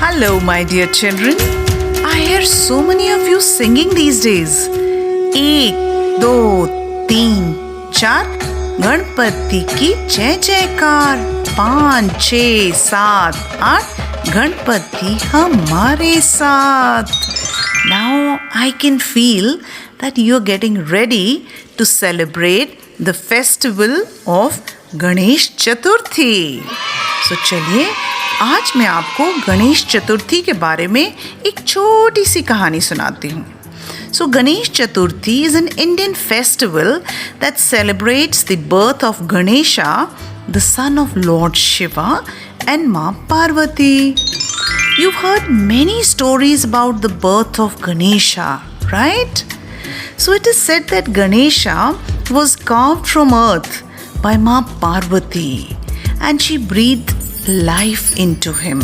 Hello, my dear children. I hear so many of you singing these days. 1, 2, 3, 4 Ganpati की जय जयकार. 5, 6, 7, 8 गणपति हमारे साथ. Now I can feel that you're getting ready to celebrate the festival of Ganesh Chaturthi. So चलिए आज मैं आपको गणेश चतुर्थी के बारे में एक छोटी सी कहानी सुनाती हूँ. So Ganesh Chaturthi is an Indian festival that celebrates the birth of Ganesha, the son of Lord Shiva and Ma Parvati. You've heard many stories about the birth of Ganesha, right? So it is said that Ganesha was carved from earth by Ma Parvati and she breathed life into him.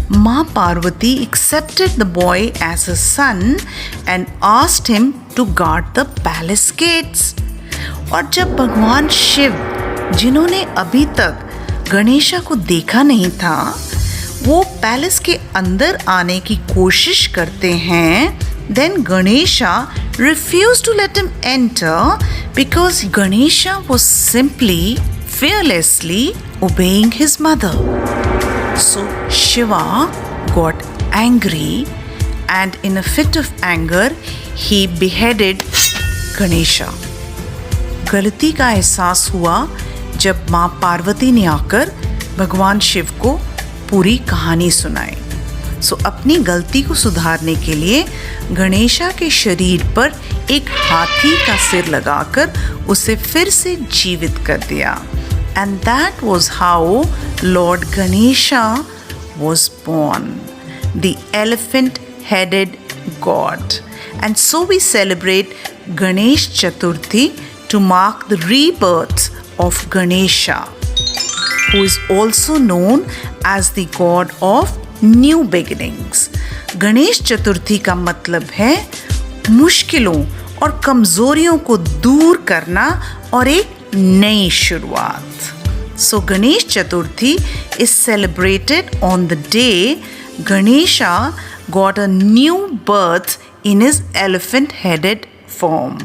Ma Parvati accepted the boy as a son and asked him to guard the palace gates. और जब भगवान शिव, जिन्होंने अभी तक गणेशा को देखा नहीं था, वो पैलेस के अंदर आने की कोशिश करते हैं, then Ganesha refused to let him enter because Ganesha was simply fearlessly obeying his mother. So Shiva got angry and in a fit of anger he beheaded Ganesha. गलती का एहसास हुआ जब माँ पार्वती ने आकर भगवान शिव को पूरी कहानी सुनाई. सो अपनी गलती को सुधारने के लिए गणेशा के शरीर पर एक हाथी का सिर लगाकर उसे फिर से जीवित कर दिया. And that was how Lord Ganesha was born, the elephant-headed god. And so we celebrate Ganesh Chaturthi to mark the rebirth of Ganesha, who is also known as the god of new beginnings. Ganesh Chaturthi का मतलब है मुश्किलों और कमजोरियों को दूर करना और एक नई शुरुआत. So Ganesh Chaturthi is celebrated on the day Ganesha got a new birth in his elephant-headed form.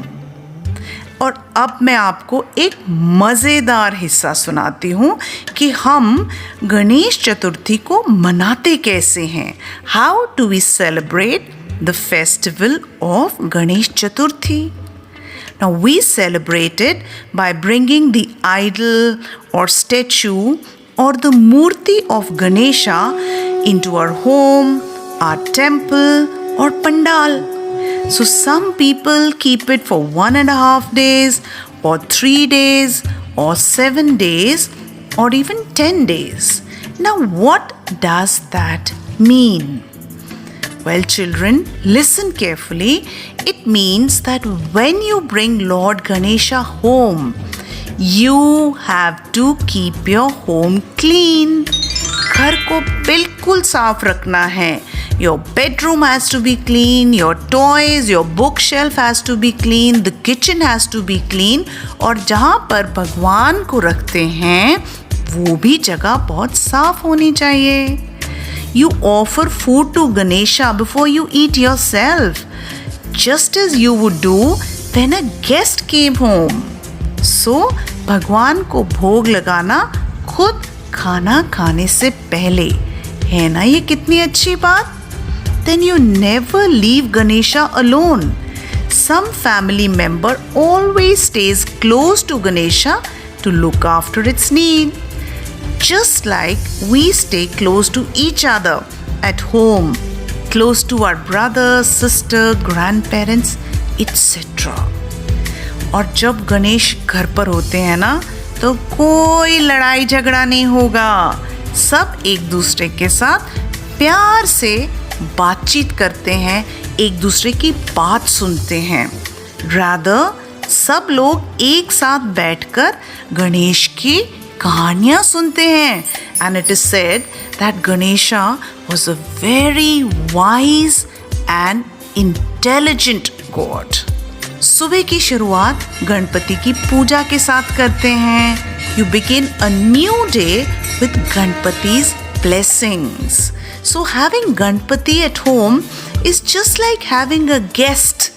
और अब मैं आपको एक मज़ेदार हिस्सा सुनाती हूँ कि हम गणेश चतुर्थी को मनाते कैसे हैं. How do we celebrate the festival of Ganesh Chaturthi? Now we celebrate it by bringing the idol or statue or the murti of Ganesha into our home, our temple or pandal. So some people keep it for 1.5 days or 3 days or 7 days or even 10 days. Now what does that mean? Well, children, listen carefully. It means that when you bring Lord Ganesha home, you have to keep your home clean. घर को बिल्कुल साफ रखना है. Your bedroom has to be clean, your toys, your bookshelf has to be clean, the kitchen has to be clean. और जहाँ पर भगवान को रखते हैं, वो भी जगह बहुत साफ होनी चाहिए. You offer food to Ganesha before you eat yourself, just as you would do when a guest came home. So, भगवान को भोग लगाना खुद खाना खाने से पहले है ना. ये कितनी अच्छी बात. Then you never leave Ganesha alone. Some family member always stays close to Ganesha to look after its need. Just like we stay close to each other at home, close to our brother, sister, grandparents, etc. और जब गणेश घर पर होते हैं ना, तो कोई लड़ाई झगड़ा नहीं होगा. सब एक दूसरे के साथ प्यार से बातचीत करते हैं, एक दूसरे की बात सुनते हैं. Rather, सब लोग एक साथ बैठकर गणेश की कहानियाँ सुनते हैं. And it is said that Ganesha was a very wise and intelligent god. सुबह की शुरुआत गणपति की पूजा के साथ करते हैं. You begin a new day with Ganpati's blessings. So having Ganpati at home is just like having a guest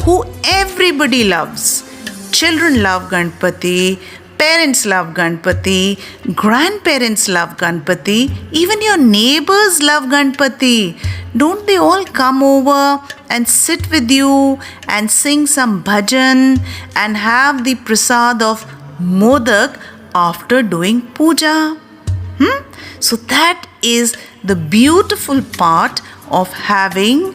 who everybody loves. Children love Ganpati, parents love Ganpati, grandparents love Ganpati, even your neighbors love Ganpati. Don't they all come over and sit with you and sing some bhajan and have the prasad of modak after doing puja? So that is the beautiful part of having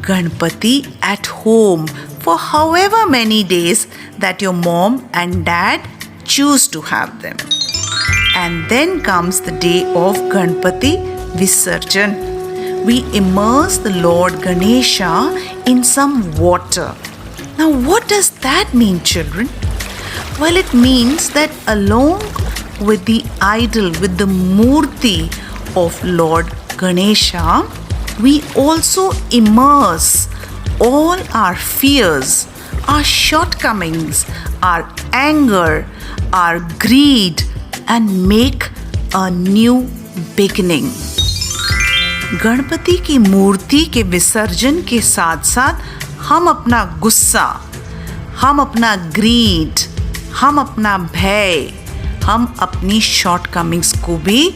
Ganpati at home for however many days that your mom and dad choose to have them. And then comes the day of Ganpati Visarjan. We immerse the Lord Ganesha in some water. Now, what does that mean, children? Well, it means that along with the idol, with the murti of Lord Ganesha, we also immerse all our fears, our shortcomings, our anger, our greed, and make a new beginning. Ganpati की मूर्ति के विसर्जन के साथ साथ हम अपना गुस्सा, हम अपना ग्रीड, हम अपना भय, हम अपनी शॉर्टकमिंग्स को भी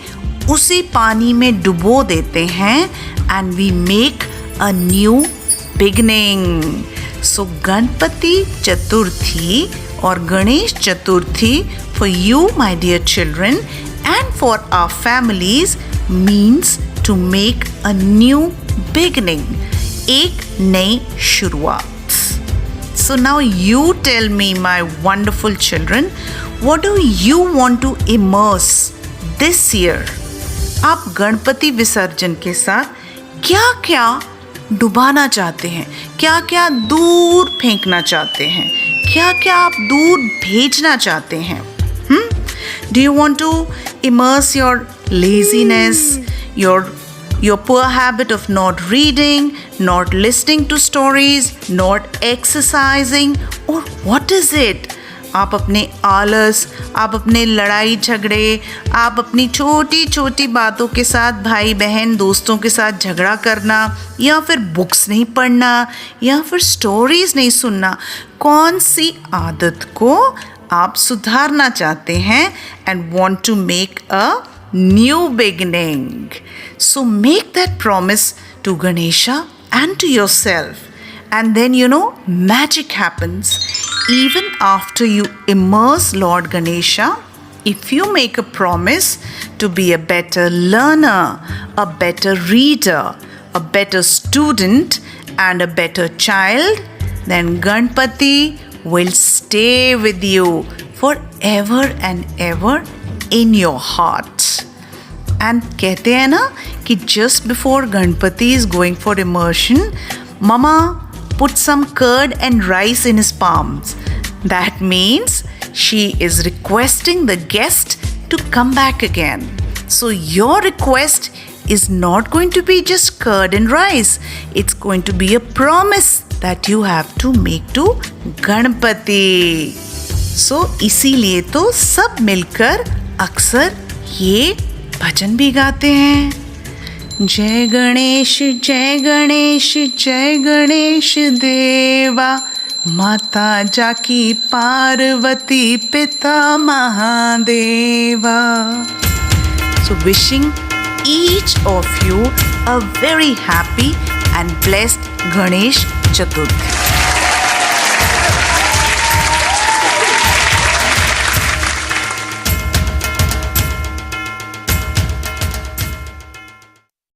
उसी पानी में डुबो देते हैं and we make a new beginning. So Ganpati Chaturthi और Ganesh Chaturthi for you my dear children and for our families means to make a new beginning, एक नई शुरुआत. So now you tell me, my wonderful children, what do you want to immerse this year? आप गणपति विसर्जन के साथ क्या क्या डुबाना चाहते हैं, क्या क्या दूर फेंकना चाहते हैं, क्या क्या आप दूर भेजना चाहते हैं? Do you want to immerse your laziness, your poor habit of not reading, not listening to stories, not exercising, or what is it? आप अपने आलस, आप अपने लड़ाई झगड़े, आप अपनी छोटी छोटी बातों के साथ भाई बहन दोस्तों के साथ झगड़ा करना, या फिर बुक्स नहीं पढ़ना, या फिर स्टोरीज नहीं सुनना, कौन सी आदत को आप सुधारना चाहते हैं and want to make a new beginning? So make that promise to Ganesha and to yourself. And then, magic happens. Even after you immerse Lord Ganesha, if you make a promise to be a better learner, a better reader, a better student, and a better child, then Ganpati will stay with you forever and ever in your heart. And कहते हैं ना कि just before Ganpati is going for immersion, Mama put some curd and rice in his palms. That means she is requesting the guest to come back again. So your request is not going to be just curd and rice. It's going to be a promise that you have to make to Ganpati. So इसीलिए तो सब मिलकर अक्सर ये भजन भी गाते हैं. जय गणेश जय गणेश जय गणेश देवा, माता जाकी पार्वती पिता Mahadeva. So wishing each of you a very happy and blessed Ganesh Chaturthi.